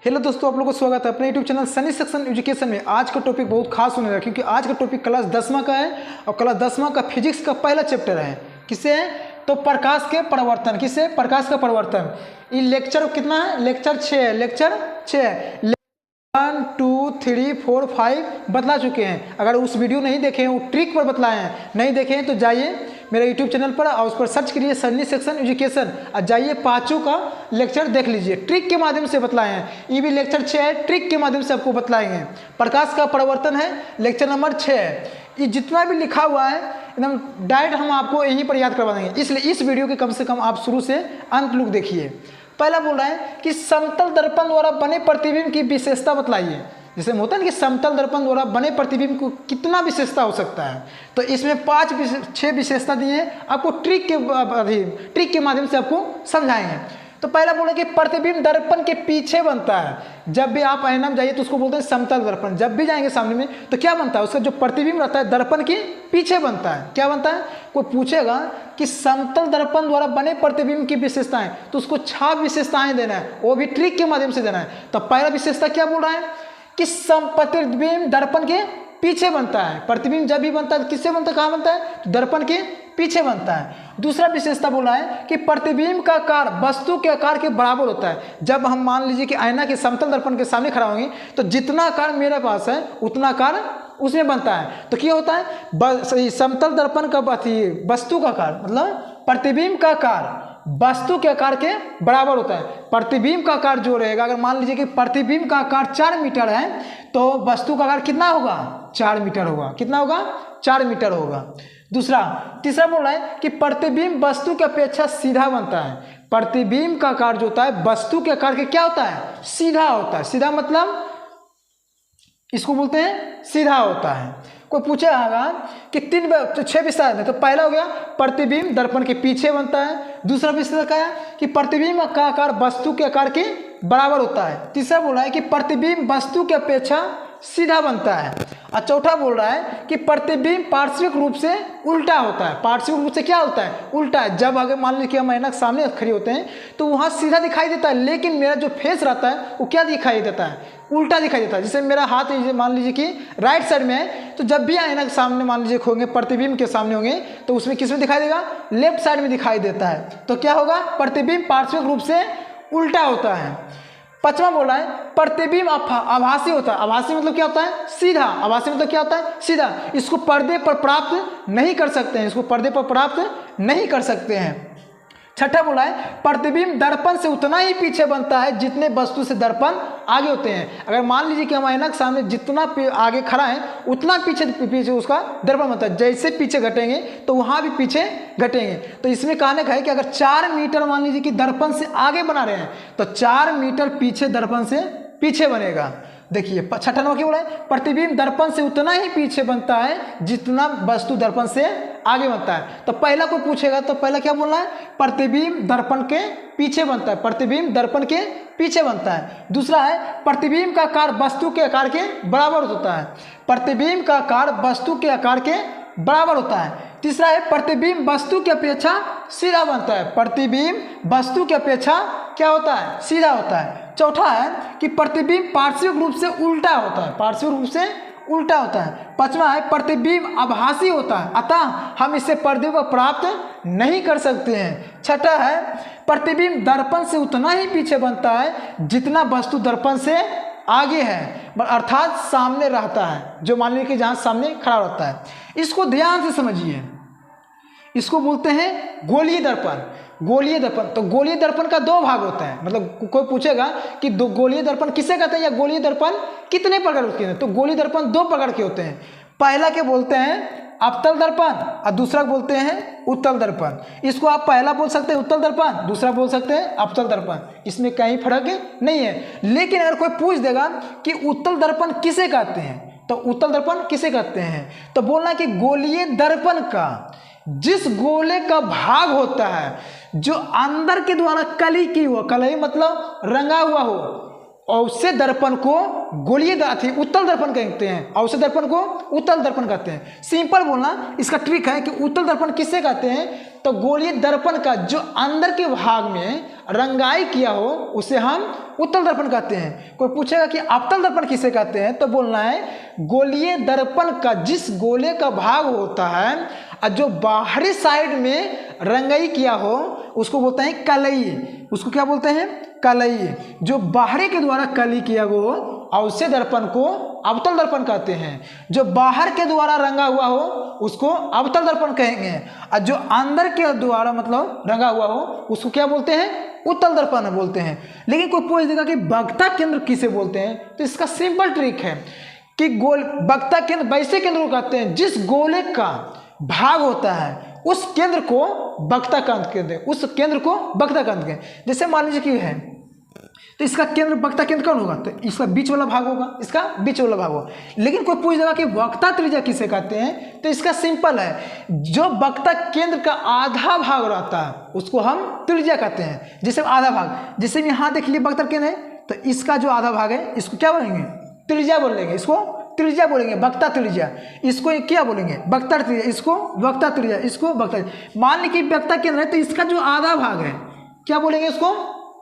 Hello दोस्तों, आप लोगों को स्वागत है अपने YouTube channel Sunny section education में। आज का टॉपिक बहुत खास होने लगा क्योंकि आज का टॉपिक क्लास 10वां का है और क्लास 10वां का फिजिक्स का पहला चैप्टर है। किससे है? तो प्रकाश के परिवर्तन। किससे? प्रकाश का परिवर्तन। ये लेक्चर कितना है? लेक्चर 6 है। लेक्चर 6 है। 1 2 3 4 5 बतला चुके हैं। अगर उस वीडियो नहीं देखे हैं, वो ट्रिक पर बतलाए हैं, नहीं देखे हैं तो जाइए मेरे यूट्यूब चैनल पर और उस पर सर्च करिए सनी सेक्शन एजुकेशन और जाइए पाँचों का लेक्चर देख लीजिए। ट्रिक के माध्यम से बतलाए हैं। ये भी लेक्चर 6 है, ट्रिक के माध्यम से आपको बतलाएंगे। प्रकाश का परिवर्तन है, लेक्चर नंबर 6 है। ये जितना भी लिखा हुआ है एकदम डायरेक्ट हम आपको यहीं पर याद करवा देंगे, इसलिए इस वीडियो के कम से कम आप शुरू से अंत लुक देखिए। पहला बोल रहा है कि समतल दर्पण द्वारा बने प्रतिबिंब की विशेषता बतलाइए। जैसे होता है ना कि समतल दर्पण द्वारा बने प्रतिबिंब को कितना विशेषता हो सकता है, तो इसमें 6 विशेषता दी है। आपको ट्रिक के माध्यम से आपको समझाएंगे। तो पहला बोले कि प्रतिबिंब दर्पण के पीछे बनता है। जब भी आप आईना में जाइए तो उसको बोलते हैं समतल दर्पण। जब भी जाएंगे सामने में तो क्या बनता है? उसका जो प्रतिबिंब रहता है दर्पण के पीछे बनता है। क्या बनता है? कोई पूछेगा कि समतल दर्पण द्वारा बने प्रतिबिंब की विशेषताएं, तो उसको 6 विशेषताएं देना है, वो भी ट्रिक के माध्यम से देना है। तो पहला विशेषता क्या बोल रहा है कि प्रतिबिंब दर्पण के पीछे बनता है। प्रतिबिंब जब भी बनता है किससे बनता है? कहाँ बनता है? तो दर्पण के पीछे बनता है। दूसरा विशेषता बोला है कि प्रतिबिंब का आकार वस्तु के आकार के बराबर होता है। जब हम मान लीजिए कि आईना के समतल दर्पण के सामने खड़ा होंगे तो जितना आकार मेरे पास है उतना आकार उसमें बनता है। तो क्या होता है? समतल दर्पण का वस्तु का आकार मतलब प्रतिबिंब का आकार वस्तु के आकार के बराबर होता है। प्रतिबिंब का आकार जो रहेगा, अगर मान लीजिए कि प्रतिबिंब का आकार 4 मीटर है तो वस्तु का आकार कितना होगा? 4 मीटर होगा। कितना होगा? 4 मीटर होगा। तीसरा बोल रहा है कि प्रतिबिंब वस्तु की अपेक्षा सीधा बनता है। प्रतिबिंब का आकार जो होता है वस्तु के आकार के क्या होता है? सीधा होता है। सीधा मतलब इसको बोलते हैं सीधा होता है। कोई पूछेगा कि 6 विशेषता है, तो पहला हो गया प्रतिबिंब दर्पण के पीछे बनता है। दूसरा विशेषता क्या है कि प्रतिबिंब का आकार वस्तु के आकार के बराबर होता है। तीसरा बोल रहा है कि प्रतिबिंब वस्तु की अपेक्षा सीधा बनता है। और चौथा बोल रहा है कि प्रतिबिंब पार्श्विक रूप से उल्टा होता है। पार्श्विक रूप से क्या होता है? उल्टा है। जब अगर मान लीजिए कि हम आईना के सामने खड़े होते हैं तो वहाँ सीधा दिखाई देता है, लेकिन मेरा जो फेस रहता है वो क्या दिखाई देता है? उल्टा दिखाई देता है। जैसे मेरा हाथ मान लीजिए कि राइट साइड में है, तो जब भी आईना के सामने मान लीजिए होंगे प्रतिबिंब के सामने होंगे तो उसमें किस में दिखाई देगा? लेफ्ट साइड में दिखाई देता है। तो क्या होगा? प्रतिबिंब पार्श्विक रूप से उल्टा होता है। 5वां बोला है प्रतिबिंब आभासी होता है। आभासी मतलब क्या होता है? सीधा। आभासी मतलब क्या होता है? सीधा। इसको पर्दे पर प्राप्त नहीं कर सकते हैं। इसको पर्दे पर प्राप्त नहीं कर सकते हैं। 6ठा बोला है प्रतिबिंब दर्पण से उतना ही पीछे बनता है जितने वस्तु से दर्पण आगे होते हैं। अगर मान लीजिए कि हम आईना के सामने जितना आगे खड़ा है उतना पीछे उसका दर्पण बनता है। जैसे पीछे घटेंगे तो वहाँ भी पीछे घटेंगे। तो इसमें कहने का है कि अगर 4 मीटर मान लीजिए कि दर्पण से आगे बना रहे हैं तो 4 मीटर पीछे दर्पण से पीछे बनेगा। देखिए 6ठा नंबर क्या बोला है? प्रतिबिंब दर्पण से उतना ही पीछे बनता है जितना वस्तु दर्पण से आगे बनता है। तो पहला को पूछेगा तो पहला क्या बोलना है? प्रतिबिंब दर्पण के पीछे बनता है। प्रतिबिंब दर्पण के पीछे बनता है। दूसरा है प्रतिबिंब का आकार वस्तु के आकार के बराबर होता है। प्रतिबिंब का आकार वस्तु के आकार के बराबर होता है। तीसरा है प्रतिबिंब वस्तु की अपेक्षा सीधा बनता है। प्रतिबिंब वस्तु की अपेक्षा क्या होता है? सीधा होता है। चौथा है कि प्रतिबिंब पार्श्विक रूप से उल्टा होता है। पार्श्विक रूप से उल्टा होता है। 5वां है प्रतिबिंब आभासी होता है, अतः हम इसे पर्दे पर प्राप्त नहीं कर सकते हैं। 6ठा है प्रतिबिंब दर्पण से उतना ही पीछे बनता है जितना वस्तु दर्पण से आगे है, अर्थात सामने रहता है। जो मान लीजिए कि जहाँ सामने खड़ा रहता है, इसको ध्यान से समझिए। इसको बोलते हैं गोलीय दर्पण। गोलीय दर्पण, तो गोलीय दर्पण का 2 भाग होता है। मतलब कोई पूछेगा कि गोलीय दर्पण किसे कहते हैं या गोलीय दर्पण कितने प्रकार के होते हैं, तो गोलीय दर्पण 2 प्रकार के होते हैं। पहला के बोलते हैं अवतल दर्पण और दूसरा बोलते हैं उत्तल दर्पण। इसको आप पहला बोल सकते हैं उत्तल दर्पण, दूसरा बोल सकते हैं अवतल दर्पण। इसमें कहीं फर्क नहीं है। लेकिन अगर कोई पूछ देगा कि उत्तल दर्पण किसे कहते हैं, तो उत्तल दर्पण किसे कहते हैं, तो बोलना कि गोलीय दर्पण का जिस गोले का भाग होता है जो अंदर के द्वारा कली की हो, कली मतलब रंगा हुआ हो, अवसे दर्पण को गोलीय उत्तल दर्पण कहते हैं। अवसे दर्पण को उत्तल दर्पण कहते हैं। सिंपल बोलना, इसका ट्रिक है कि उत्तल दर्पण किससे कहते हैं, तो गोलीय दर्पण का जो अंदर के भाग में रंगाई किया हो उसे हम उत्तल दर्पण कहते हैं। कोई पूछेगा कि अवतल दर्पण किसे कहते हैं, तो बोलना है गोलीय दर्पण का जिस गोले का भाग होता है और जो बाहरी साइड में रंगाई किया हो उसको बोलते हैं कलई। उसको क्या बोलते हैं, कलई। जो बाहरी के द्वारा कली किया हो अवसे दर्पण को अवतल दर्पण कहते हैं। जो बाहर के द्वारा रंगा हुआ हो उसको अवतल दर्पण कहेंगे, और जो अंदर के द्वारा मतलब रंगा हुआ हो उसको क्या बोलते हैं, उत्तल दर्पण बोलते हैं। लेकिन कोई पूछ देगा कि वक्ता केंद्र किसे बोलते हैं, तो इसका सिंपल ट्रिक है कि वक्ता केंद्र वैसे केंद्र को कहते हैं जिस गोले का भाग होता है उस केंद्र को वक्ता केंद्र कहते हैं, उस केंद्र को वक्ता केंद्र कहते हैं। जैसे मान लीजिए कि है, तो इसका केंद्र वक्ता केंद्र कौन होगा, तो इसका बीच वाला भाग होगा, इसका बीच वाला भाग होगा। लेकिन कोई पूछ देगा कि वक्ता त्रिज्या किसे कहते हैं, तो इसका सिंपल है, जो वक्ता केंद्र का आधा भाग रहता है उसको हम त्रिज्या कहते हैं। जैसे आधा भाग, जैसे यहाँ देख लीजिए वक्ता केंद्र है, तो इसका जो आधा भाग है इसको क्या बोलेंगे, त्रिज्या बोलेंगे। इसको त्रिज्या बोलेंगे, वक्ता त्रिज्या। इसको क्या बोलेंगे, वक्ता त्रिज्या। इसको वक्ता त्रिज्या, इसको वक्ता। मान लीजिए वक्ता केंद्र है, तो इसका जो आधा भाग है क्या बोलेंगे, उसको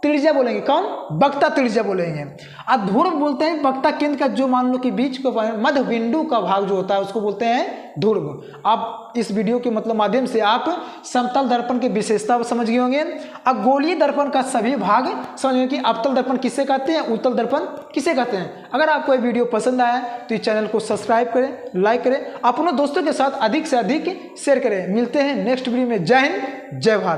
त्रिज्या बोलेंगे। कौन, वक्ता त्रिज्या बोलेंगे। अब ध्रुव बोलते हैं वक्ता केंद्र का जो मान लो कि बीच को मध्य बिंदु का भाग जो होता है उसको बोलते हैं ध्रुव। अब इस वीडियो के मतलब माध्यम से आप समतल दर्पण की विशेषता समझ गए होंगे। अब गोलीय दर्पण का सभी भाग समझ गए कि अवतल दर्पण किसे कहते हैं, उत्तल दर्पण किसे कहते हैं। अगर आपको ये वीडियो पसंद आया तो इस चैनल को सब्सक्राइब करें, लाइक करें, अपने दोस्तों के साथ अधिक से अधिक शेयर करें। मिलते हैं नेक्स्ट वीडियो में। जय हिंद, जय भारत।